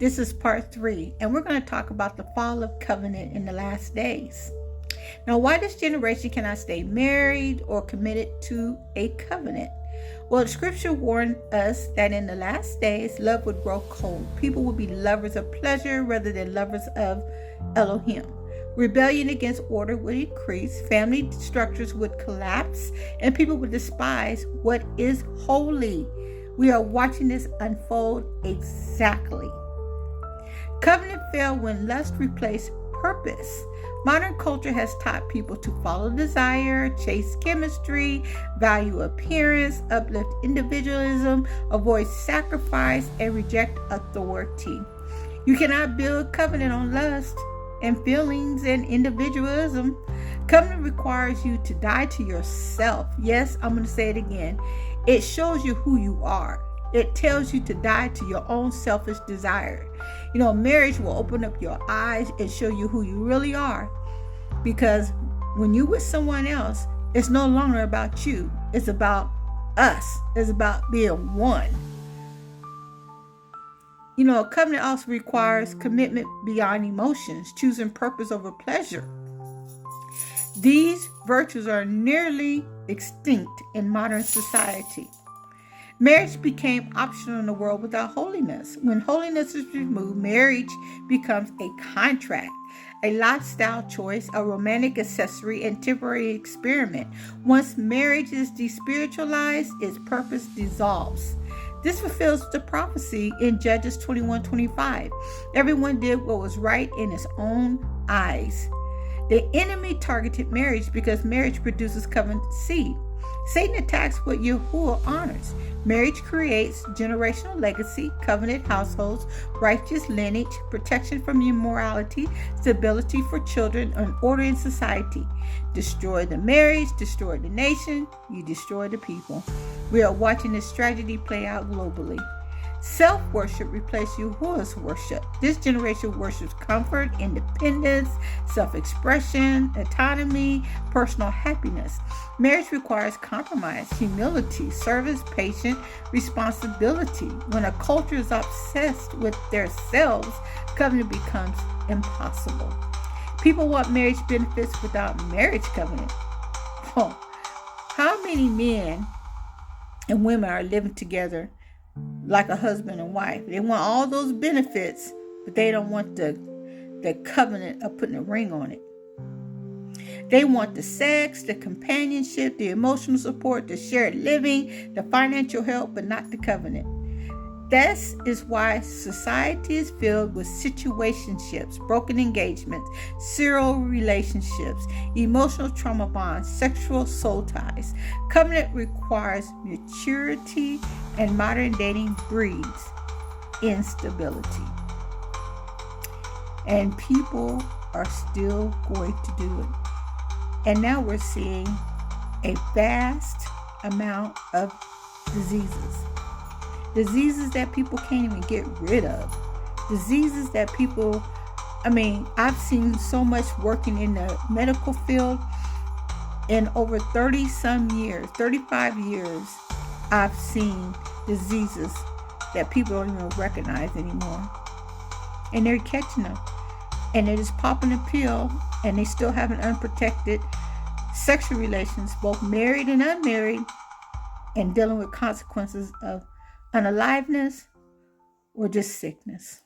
This is part 3, and we're going to talk about the fall of covenant in the last days. Now, why this generation cannot stay married or committed to a covenant? Well, the scripture warned us that in the last days, love would grow cold. People would be lovers of pleasure rather than lovers of Elohim. Rebellion against order would increase, family structures would collapse, and people would despise what is holy. We are watching this unfold exactly. Covenant fell when lust replaced purpose. Modern culture has taught people to follow desire, chase chemistry, value appearance, uplift individualism, avoid sacrifice, and reject authority. You cannot build covenant on lust and feelings and individualism. Covenant requires you to die to yourself. Yes, I'm going to say it again. It shows you who you are. It tells you to die to your own selfish desire. Marriage will open up your eyes and show you who you really are. Because when you're with someone else, it's no longer about you. It's about us. It's about being one. A covenant also requires commitment beyond emotions, choosing purpose over pleasure. These virtues are nearly extinct in modern society. Marriage became optional in a world without holiness. When holiness is removed, marriage becomes a contract, a lifestyle choice, a romantic accessory, and temporary experiment. Once marriage is despiritualized, its purpose dissolves. This fulfills the prophecy in Judges 21:25. Everyone did what was right in his own eyes. The enemy targeted marriage because marriage produces covenant seed. Satan attacks what Yahuwah honors. Marriage creates generational legacy, covenant households, righteous lineage, protection from immorality, stability for children, and order in society. Destroy the marriage, destroy the nation, you destroy the people. We are watching this tragedy play out globally. Self-worship replaced Yahuwah's worship. This generation worships comfort, independence, self-expression, autonomy, personal happiness. Marriage requires compromise, humility, service, patience, responsibility. When a culture is obsessed with themselves, covenant becomes impossible. People want marriage benefits without marriage covenant. How many men and women are living together like a husband and wife? They want all those benefits, but they don't want the covenant of putting a ring on it. They want the sex, the companionship, the emotional support, the shared living, the financial help, but not the covenant. This is why society is filled with situationships, broken engagements, serial relationships, emotional trauma bonds, sexual soul ties. Covenant requires maturity, and modern dating breeds instability. And people are still going to do it. And now we're seeing a vast amount of diseases. Diseases that people can't even get rid of. Diseases that people, I've seen so much working in the medical field in over 30 some years, 35 years, I've seen diseases that people don't even recognize anymore. And they're catching them. And they're just popping a pill, and they still have an unprotected sexual relations, both married and unmarried, and dealing with consequences of unaliveness or just sickness.